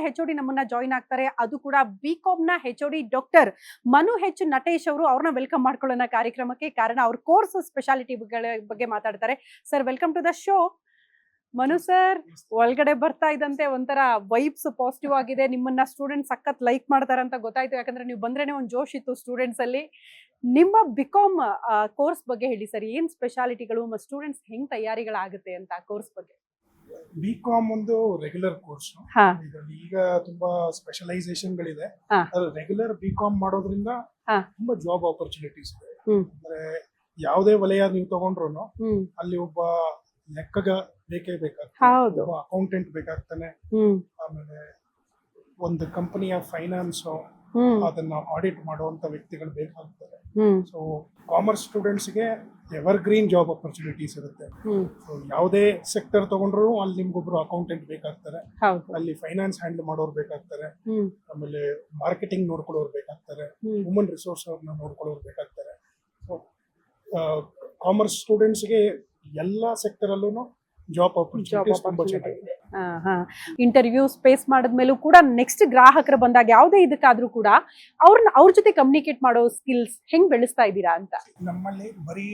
HOD ನಮ್ಮನ್ನ join ಆಗ್ತಾರೆ. ಅದು ಕೂಡ BCom ನ HOD doctor Manu H Natesh ಅವರು. ಅವ್ರನ್ನ ವೆಲ್ಕಮ್ ಮಾಡ್ಕೊಳ್ಳೋಣ ಕಾರ್ಯಕ್ರಮಕ್ಕೆ. ಕಾರಣ ಅವ್ರ ಕೋರ್ಸ್ ಸ್ಪೆಷಾಲಿಟಿ ಬಗ್ಗೆ ಮಾತಾಡ್ತಾರೆ. Sir, welcome to the show. Manu sir, ಒಳಗಡೆ ಬರ್ತಾ ಇದ್ದಂತೆ ಒಂಥರ ವೈಬ್ಸ್ ಪಾಸಿಟಿವ್ ಆಗಿದೆ. ನಿಮ್ಮನ್ನ ಸ್ಟೂಡೆಂಟ್ ಸಖತ್ ಲೈಕ್ ಮಾಡ್ತಾರೆ ಅಂತ ಗೊತ್ತಾಯ್ತು. ಯಾಕಂದ್ರೆ ನೀವು ಬಂದ್ರೇನೆ ಒಂದು ಜೋಶ್ ಇತ್ತು ಸ್ಟೂಡೆಂಟ್ಸ್ ಅಲ್ಲಿ. ನಿಮ್ಮ BCom ಕೋರ್ಸ್ ಬಗ್ಗೆ ಹೇಳಿ ಸರ್. ಏನ್ ಸ್ಪೆಷಾಲಿಟಿಗಳು ಮತ್ತು ಸ್ಟೂಡೆಂಟ್ಸ್ ಹೆಂಗ್ ತಯಾರಿಗಳಾಗುತ್ತೆ ಅಂತ ಕೋರ್ಸ್ ಬಗ್ಗೆ. BCom ಒಂದು ರೆಗ್ಯುಲರ್ ಕೋರ್ಸ್. ಈಗ ತುಂಬಾ ಸ್ಪೆಷಲೈಸೇಷನ್ ಗಳಿದೆ. ರೆಗ್ಯುಲರ್ BCom ಮಾಡೋದ್ರಿಂದ ತುಂಬಾ ಜಾಬ್ ಆಪರ್ಚುನಿಟೀಸ್ ಇದೆ. ಅಂದ್ರೆ ಯಾವುದೇ ವಲಯ ನೀವು ತಗೊಂಡ್ರು ಅಲ್ಲಿ ಒಬ್ಬ ಲೆಕ್ಕಗ ಬೇಕೇ ಬೇಕಾಗ್ತದೆ, ಒಬ್ಬ ಅಕೌಂಟೆಂಟ್ ಬೇಕಾಗ್ತಾನೆ. ಆಮೇಲೆ ಒಂದು ಕಂಪನಿಯ ಫೈನಾನ್ಸ್ ಅದನ್ನ ಆಡಿಟ್ ಮಾಡುವಂತ ವ್ಯಕ್ತಿಗಳು ಬೇಕಾಗ್ತಾರೆ. ಸೊ ಕಾಮರ್ಸ್ ಸ್ಟೂಡೆಂಟ್ಸ್ಗೆ ಎವರ್ ಗ್ರೀನ್ ಜಾಬ್ ಆಪರ್ಚುನಿಟೀಸ್ ಇರುತ್ತೆ. ಸೊ ಯಾವುದೇ ಸೆಕ್ಟರ್ ತಗೊಂಡ್ರು ಅಲ್ಲಿ ನಿಮ್ಗೊಬ್ರು ಅಕೌಂಟೆಂಟ್ ಬೇಕಾಗ್ತಾರೆ, ಅಲ್ಲಿ ಫೈನಾನ್ಸ್ ಹ್ಯಾಂಡಲ್ ಮಾಡೋರು ಬೇಕಾಗ್ತಾರೆ, ಆಮೇಲೆ ಮಾರ್ಕೆಟಿಂಗ್ ನೋಡ್ಕೊಳ್ಳೋರು ಬೇಕಾಗ್ತಾರೆ, ಹ್ಯೂಮನ್ ರಿಸೋರ್ಸ್ ಅವ್ರನ್ನ ನೋಡ್ಕೊಳ್ಳೋರು ಬೇಕಾಗ್ತಾರೆ. ಸೊ ಕಾಮರ್ಸ್ ಸ್ಟೂಡೆಂಟ್ಸ್ಗೆ ಎಲ್ಲ ಸೆಕ್ಟರ್ ಅಲ್ಲೂ ಜಾಬ್ ಆಪರ್ಚುನಿಟೀಸ್ ತುಂಬಾ ಚೆನ್ನಾಗಿದೆ. ಇಂಟರ್ವ್ಯೂ ಸ್ಪೇಸ್ ಮಾಡಿದ್ಮೇಲೂ ಕೂಡ ನೆಕ್ಸ್ಟ್ ಗ್ರಾಹಕರು ಬಂದಾಗ ಯಾವುದೇ ಇದಕ್ಕಾದ್ರೂ ಕೂಡ ಅವ್ರ ಜೊತೆ ಕಮ್ಯುನಿಕೇಟ್ ಮಾಡೋ ಸ್ಕಿಲ್ಸ್ ಹೆಂಗ್ ಬೆಳೆಸ್ತಾ ಇದ್ದೀರಾ ಅಂತ. ನಮ್ಮಲ್ಲಿ ಬರೀ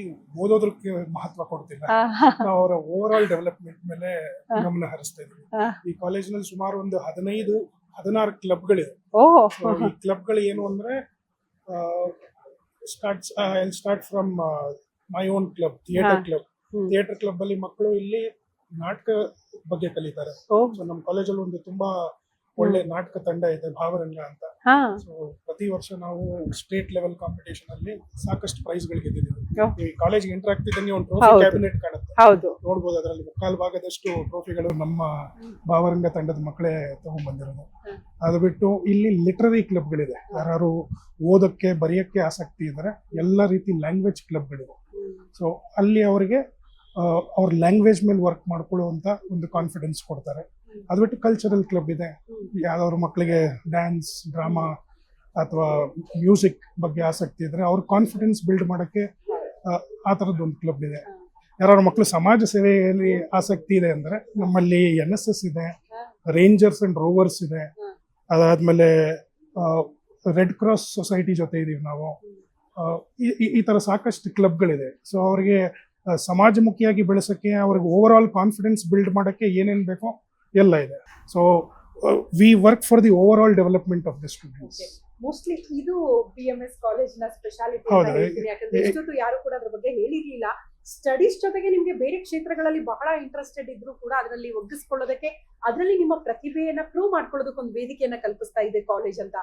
ಓದೋದಕ್ಕೆ ಮಹತ್ವ ಕೊಡ್ತಿಲ್ಲ, ನಾವು ಅವರ ಓವರ್ ಆಲ್ ಡೆವಲಪ್ಮೆಂಟ್ ಮೇಲೆ ಗಮನ ಹರಿಸ್ತಾ ಇದ್ದೀವಿ. ಈ ಕಾಲೇಜಿನಲ್ಲಿ ಸುಮಾರು ಒಂದು 15-16 ಕ್ಲಬ್ಗಳಿದೆ. ಈ ಕ್ಲಬ್ಗಳು ಏನು ಅಂದ್ರೆ start from my own club, theatre club. Theatre club ಅಲ್ಲಿ ಮಕ್ಕಳು ಇಲ್ಲಿ ನಾಟಕ ಬಗ್ಗೆ ಕಲಿತಾರೆ. ಸೊ ನಮ್ಮ ಕಾಲೇಜಲ್ಲಿ ಒಂದು ತುಂಬಾ ಒಳ್ಳೆ ನಾಟಕ ತಂಡ ಇದೆ, ಭಾವರಂಗ ಅಂತ. ಸೊ ಪ್ರತಿ ವರ್ಷ ನಾವು ಸ್ಟೇಟ್ ಲೆವೆಲ್ ಕಾಂಪಿಟೇಷನ್ ಅಲ್ಲಿ ಸಾಕಷ್ಟು ಪ್ರೈಸ್ ಗಳು ಗೆದ್ದಿದ್ದೀವಿ. ಈ ಕಾಲೇಜ್ಗೆ ಎಂಟರ್ ಆಗ್ತಿದ್ದಂಗೆ ಒಂದು ಟ್ರೋಫಿ ಕ್ಯಾಬಿನೆಟ್ ಕಾಣುತ್ತೆ, ನೋಡ್ಬೋದು. ಅದರಲ್ಲಿ 3/4 ಭಾಗದಷ್ಟು ಟ್ರೋಫಿಗಳು ನಮ್ಮ ಭಾವರಂಗ ತಂಡದ ಮಕ್ಕಳೇ ತಗೊಂಡ್ಬಂದಿರೋದು. ಅದು ಬಿಟ್ಟು ಇಲ್ಲಿ ಲಿಟರರಿ ಕ್ಲಬ್ಗಳಿದೆ. ಯಾರು ಓದಕ್ಕೆ ಬರೆಯಕ್ಕೆ ಆಸಕ್ತಿ ಇದ್ರೆ ಎಲ್ಲ ರೀತಿ ಲ್ಯಾಂಗ್ವೇಜ್ ಕ್ಲಬ್ಗಳಿದೆ. ಸೊ ಅಲ್ಲಿ ಅವರಿಗೆ ಅವ್ರ ಲ್ಯಾಂಗ್ವೇಜ್ ಮೇಲೆ ವರ್ಕ್ ಮಾಡ್ಕೊಳ್ಳುವಂತ ಒಂದು ಕಾನ್ಫಿಡೆನ್ಸ್ ಕೊಡ್ತಾರೆ. ಅದು ಬಿಟ್ಟು ಕಲ್ಚರಲ್ ಕ್ಲಬ್ ಇದೆ. ಯಾವ್ದಾದ್ರು ಮಕ್ಕಳಿಗೆ ಡ್ಯಾನ್ಸ್, ಡ್ರಾಮಾ ಅಥವಾ ಮ್ಯೂಸಿಕ್ ಬಗ್ಗೆ ಆಸಕ್ತಿ ಇದ್ರೆ ಅವ್ರ ಕಾನ್ಫಿಡೆನ್ಸ್ ಬಿಲ್ಡ್ ಮಾಡಕ್ಕೆ ಆ ಥರದ್ದು ಒಂದು ಕ್ಲಬ್ ಇದೆ. ಯಾರು ಮಕ್ಕಳು ಸಮಾಜ ಸೇವೆಯಲ್ಲಿ ಆಸಕ್ತಿ ಇದೆ ಅಂದ್ರೆ ನಮ್ಮಲ್ಲಿ NSS ಇದೆ, ರೇಂಜರ್ಸ್ ಅಂಡ್ ರೋವರ್ಸ್ ಇದೆ. ಅದಾದ್ಮೇಲೆ ರೆಡ್ ಕ್ರಾಸ್ ಸೊಸೈಟಿ ಜೊತೆ ಇದೀವಿ ನಾವು. ಈ ತರ ಸಾಕಷ್ಟು ಕ್ಲಬ್ಗಳಿದೆ. ಸೊ ಅವ್ರಿಗೆ ಸಮಾಜಮುಖಿಯಾಗಿ ಬೆಳೆಸಕ್ಕೆ, ಅವ್ರಿಗೆ ಓವರ್ ಆಲ್ ಕಾನ್ಫಿಡೆನ್ಸ್ ಬಿಲ್ಡ್ ಮಾಡಕ್ಕೆ ಏನೇನ್ ಬೇಕೋ ಎಲ್ಲ ಇದೆ. So we work for the over all development of the students. Mostly ಇದು BMS ಕಾಲೇಜಿನ ಸ್ಪೆಷಾಲಿಟಿ. ಯಾಕಂದ್ರೆ ಇಷ್ಟೊತ್ತು ಯಾರು ಕೂಡ ಅದ್ರ ಬಗ್ಗೆ ಹೇಳಿರ್ಲಿಲ್ಲ. ಸ್ಟಡೀಸ್ ಜೊತೆಗೆ ನಿಮ್ಗೆ ಬೇರೆ ಕ್ಷೇತ್ರಗಳಲ್ಲಿ ಬಹಳ ಇಂಟ್ರೆಸ್ಟೆಡ್ ಇದ್ರು ಕೂಡ ಅದರಲ್ಲಿ ಒಗ್ಗಿಸ್ಕೊಳ್ಳೋದಕ್ಕೆ, ಅದರಲ್ಲಿ ನಿಮ್ಮ ಪ್ರತಿಭೆಯನ್ನ ಪ್ರೂವ್ ಮಾಡ್ಕೊಳ್ಳೋದಕ್ಕೆ ಒಂದು ವೇದಿಕೆಯನ್ನ ಕಲ್ಪಿಸ್ತಾ ಇದೆ ಕಾಲೇಜ್ ಅಂತ.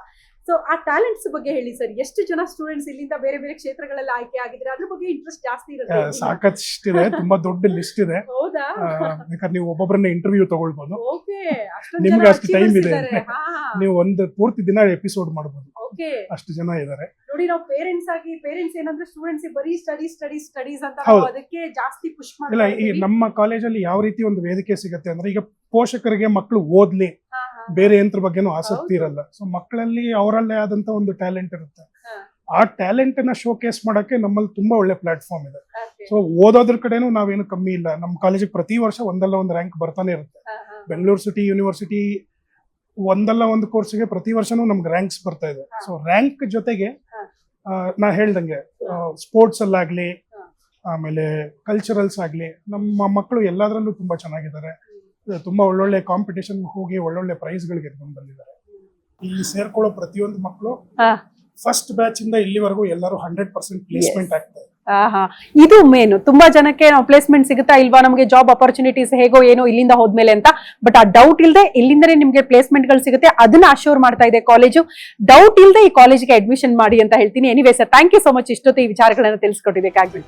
ಸೊ ಆ ಟ್ಯಾಲೆಂಟ್ಸ್ ಬಗ್ಗೆ ಹೇಳಿ ಸರ್. ಎಷ್ಟು ಜನ ಸ್ಟೂಡೆಂಟ್ಸ್ ಇಲ್ಲಿಂದ ಬೇರೆ ಬೇರೆ ಕ್ಷೇತ್ರಗಳಲ್ಲಿ ಆಯ್ಕೆ ಆಗಿದ್ರೆ ಅದ್ರ ಬಗ್ಗೆ ಇಂಟ್ರೆಸ್ಟ್ ಜಾಸ್ತಿ ಇರುತ್ತೆ? ಸಾಕಷ್ಟು ಇದೆ, ತುಂಬಾ ದೊಡ್ಡ ಲಿಸ್ಟ್ ಇದೆ. ಹೌದಾ? ಬೇಕಾದ್ರೆ ನೀವು ಒಬ್ಬೊಬ್ಬರನ್ನ ಇಂಟರ್ವ್ಯೂ ತಗೊಳ್ಬಹುದು. ನಿಮ್ಗೆ ಅಷ್ಟು ಟೈಮ್ ಇದೆ, ನೀವು ಒಂದು ಪೂರ್ತಿ ದಿನ ಎಪಿಸೋಡ್ ಮಾಡಬಹುದು. ಅಷ್ಟು ಜನ ಇದ್ದಾರೆ ನೋಡಿ. ನಾವು ಪೇರೆಂಟ್ಸ್ ಏನಂದ್ರೆ ಸ್ಟೂಡೆಂಟ್ಸ್ ಬರೀ ಸ್ಟಡೀಸ್ ಅಂತ ಅದಕ್ಕೆ ಜಾಸ್ತಿ ಪುಷ್ ಮಾಡಿಲ್ಲ. ಈ ನಮ್ಮ ಕಾಲೇಜಲ್ಲಿ ಯಾವ ರೀತಿ ಒಂದು ವೇದಿಕೆ ಸಿಗುತ್ತೆ ಅಂದ್ರೆ, ಈಗ ಪೋಷಕರಿಗೆ ಮಕ್ಕಳು ಓದ್ಲಿ, ಬೇರೆ ಯಂತ್ರ ಬಗ್ಗೆನೂ ಆಸಕ್ತಿ ಇರಲ್ಲ. ಸೊ ಮಕ್ಕಳಲ್ಲಿ ಅವರಲ್ಲೇ ಆದಂತ ಒಂದು ಟ್ಯಾಲೆಂಟ್ ಇರುತ್ತೆ. ಆ ಟ್ಯಾಲೆಂಟ್ ನ ಶೋಕೇಸ್ ಮಾಡಕ್ಕೆ ನಮ್ಮಲ್ಲಿ ತುಂಬಾ ಒಳ್ಳೆ ಪ್ಲಾಟ್ಫಾರ್ಮ್ ಇದೆ. ಸೊ ಓದೋದ್ರ ಕಡೆನೂ ನಾವೇನು ಕಮ್ಮಿ ಇಲ್ಲ. ನಮ್ಮ ಕಾಲೇಜಿಗೆ ಪ್ರತಿ ವರ್ಷ ಒಂದಲ್ಲ ಒಂದು ರ್ಯಾಂಕ್ ಬರ್ತಾನೆ ಇರುತ್ತೆ. ಬೆಂಗಳೂರು ಸಿಟಿ ಯೂನಿವರ್ಸಿಟಿ ಒಂದಲ್ಲ ಒಂದು ಕೋರ್ಸ್ಗೆ ಪ್ರತಿ ವರ್ಷನೂ ನಮ್ಗೆ ರ್ಯಾಂಕ್ಸ್ ಬರ್ತಾ ಇದೆ. ಸೊ ರ್ಯಾಂಕ್ ಜೊತೆಗೆ ನಾ ಹೇಳ್ದಂಗೆ ಸ್ಪೋರ್ಟ್ಸ್ ಅಲ್ಲಾಗ್ಲಿ, ಆಮೇಲೆ ಕಲ್ಚರಲ್ಸ್ ಆಗ್ಲಿ, ನಮ್ಮ ಮಕ್ಕಳು ಎಲ್ಲದರಲ್ಲೂ ತುಂಬಾ ಚೆನ್ನಾಗಿದ್ದಾರೆ. ತುಂಬಾ ಒಳ್ಳೊಳ್ಳೆ ಕಾಂಪಿಟೇಷನ್ ಹೋಗಿ ಒಳ್ಳೊಳ್ಳೆ ಪ್ರೈಸ್ ಗಳಿಗೆ ಗೆದ್ಕೊಂಡು ಬಂದಿದ್ದಾರೆ. ಇಲ್ಲಿ ಸೇರ್ಕೊಳ್ಳೋ ಪ್ರತಿಯೊಂದು ಮಕ್ಕಳು ಫಸ್ಟ್ ಬ್ಯಾಚ್ ಇಂದ ಇಲ್ಲಿವರೆಗೂ ಎಲ್ಲರೂ 100% ಪ್ಲೇಸ್ಮೆಂಟ್ ಆಗ್ತಾರೆ. ಇದು ಮೇನ್. ತುಂಬಾ ಜನಕ್ಕೆ ನಾವು ಪ್ಲೇಸ್ಮೆಂಟ್ ಸಿಗುತ್ತಾ ಇಲ್ವಾ, ನಮಗೆ ಜಾಬ್ ಅಪರ್ಚುನಿಟೀಸ್ ಹೇಗೋ ಏನೋ ಇಲ್ಲಿಂದ ಹೋದ್ಮೇಲೆ ಅಂತ. ಬಟ್ ಆ ಡೌಟ್ ಇಲ್ಲದೆ ಇಲ್ಲಿಂದನೇ ನಿಮ್ಗೆ ಪ್ಲೇಸ್ಮೆಂಟ್ ಗಳು ಸಿಗುತ್ತೆ, ಅದನ್ನ ಅಶ್ಯೂರ್ ಮಾಡ್ತಾ ಇದೆ ಕಾಲೇಜು. ಡೌಟ್ ಇಲ್ಲದೆ ಈ ಕಾಲೇಜ್ಗೆ ಅಡ್ಮಿಷನ್ ಮಾಡಿ ಅಂತ ಹೇಳ್ತೀನಿ. Anyway sir, thank you so much ಇಷ್ಟೊತ್ತು ಈ ವಿಚಾರಗಳನ್ನ ತಿಳಿಸ್ಕೊಟ್ಟಿದ್ದಕ್ಕಾಗಿ.